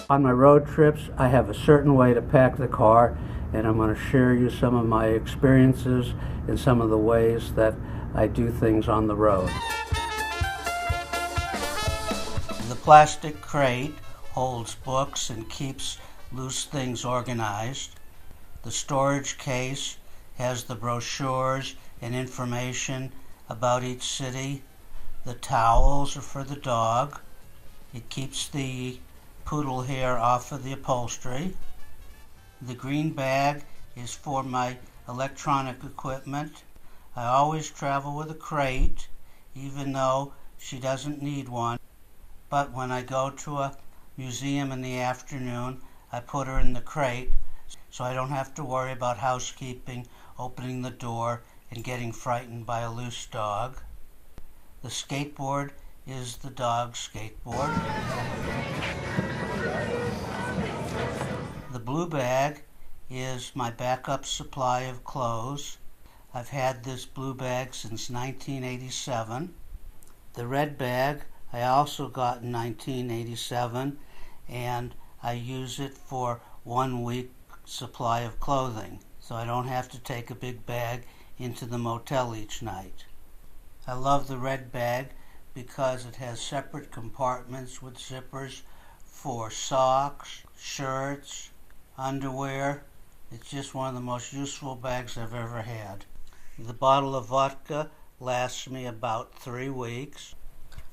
On my road trips, I have a certain way to pack the car, and I'm going to share you some of my experiences and some of the ways that I do things on the road. The plastic crate holds books and keeps loose things organized. The storage case has the brochures and information about each city. The towels are for the dog. It keeps the poodle hair off of the upholstery. The green bag is for my electronic equipment. I always travel with a crate, even though she doesn't need one. But when I go to a museum in the afternoon, I put her in the crate so I don't have to worry about housekeeping, opening the door, and getting frightened by a loose dog. The skateboard is the dog's skateboard. The blue bag is my backup supply of clothes. I've had this blue bag since 1987. The red bag I also got in 1987, and I use it for 1 week supply of clothing, so I don't have to take a big bag into the motel each night. I love the red bag because it has separate compartments with zippers for socks, shirts, underwear. It's just one of the most useful bags I've ever had. The bottle of vodka lasts me about 3 weeks.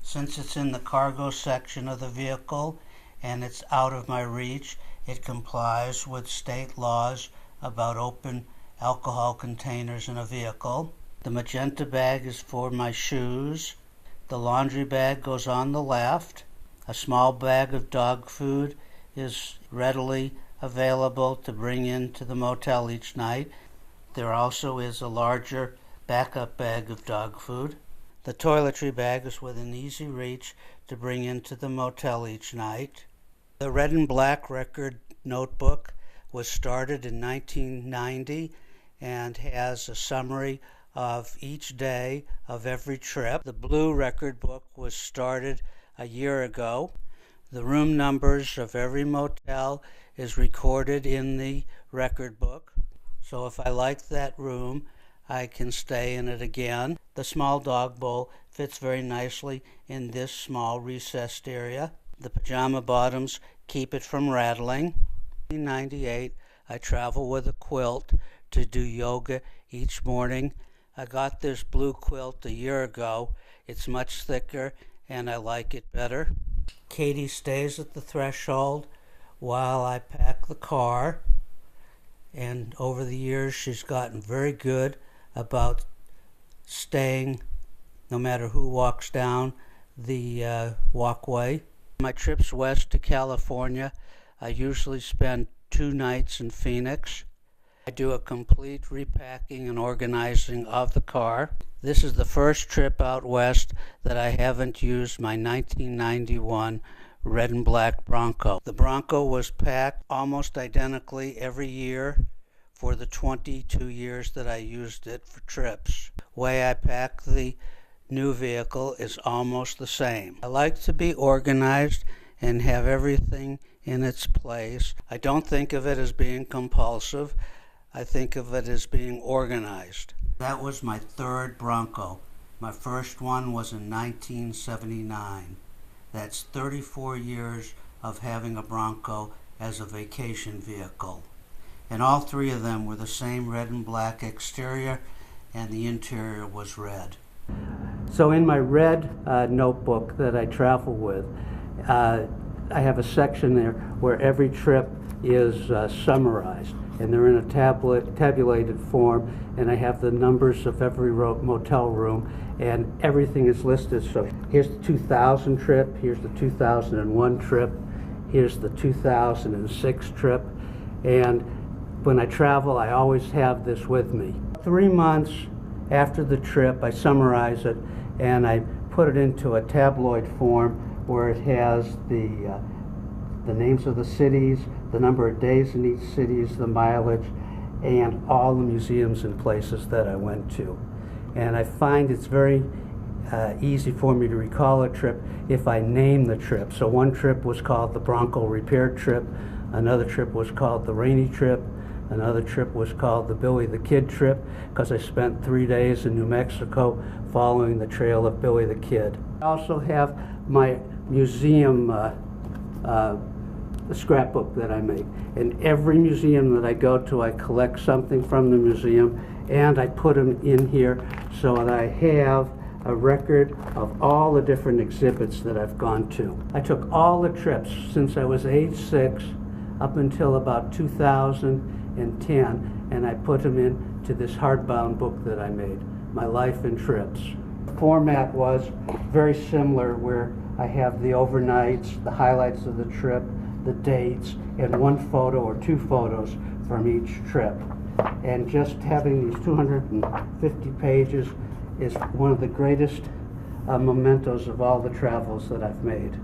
Since it's in the cargo section of the vehicle and it's out of my reach, it complies with state laws about open alcohol containers in a vehicle. The magenta bag is for my shoes. The laundry bag goes on the left. A small bag of dog food is readily available to bring into the motel each night. There also is a larger backup bag of dog food. The toiletry bag is within easy reach to bring into the motel each night. The red and black record notebook was started in 1990 and has a summary of each day of every trip. The blue record book was started a year ago. The room numbers of every motel is recorded in the record book, so if I like that room, I can stay in it again. The small dog bowl fits very nicely in this small recessed area. The pajama bottoms keep it from rattling. In 1998, I travel with a quilt to do yoga each morning. I got this blue quilt a year ago. It's much thicker and I like it better. Katie stays at the threshold while I pack the car, and over the years she's gotten very good about staying no matter who walks down the walkway. My trips west to California, I usually spend 2 nights in Phoenix. I do a complete repacking and organizing of the car. This is the first trip out west that I haven't used my 1991 red and black Bronco. The Bronco was packed almost identically every year for the 22 years that I used it for trips. The way I pack the new vehicle is almost the same. I like to be organized and have everything in its place. I don't think of it as being compulsive. I think of it as being organized. That was my 3rd Bronco. My first one was in 1979. That's 34 years of having a Bronco as a vacation vehicle. And all 3 of them were the same red and black exterior, and the interior was red. So in my red notebook that I travel with, I have a section there where every trip is summarized, and they're in a tabulated form, and I have the numbers of every motel room, and everything is listed. So here's the 2000 trip, here's the 2001 trip, here's the 2006 trip, and when I travel, I always have this with me. 3 months after the trip, I summarize it, and I put it into a tabloid form where it has the names of the cities, the number of days in each city, the mileage, and all the museums and places that I went to. And I find it's very easy for me to recall a trip if I name the trip. So one trip was called the Bronco Repair Trip, another trip was called the Rainy Trip, another trip was called the Billy the Kid Trip, because I spent 3 days in New Mexico following the trail of Billy the Kid. I also have my museum scrapbook that I make. In every museum that I go to, I collect something from the museum and I put them in here so that I have a record of all the different exhibits that I've gone to. I took all the trips since I was age 6 up until about 2010, and I put them into this hardbound book that I made, My Life in Trips. The format was very similar, where I have the overnights, the highlights of the trip, the dates, and one photo or two photos from each trip. And just having these 250 pages is one of the greatest mementos of all the travels that I've made.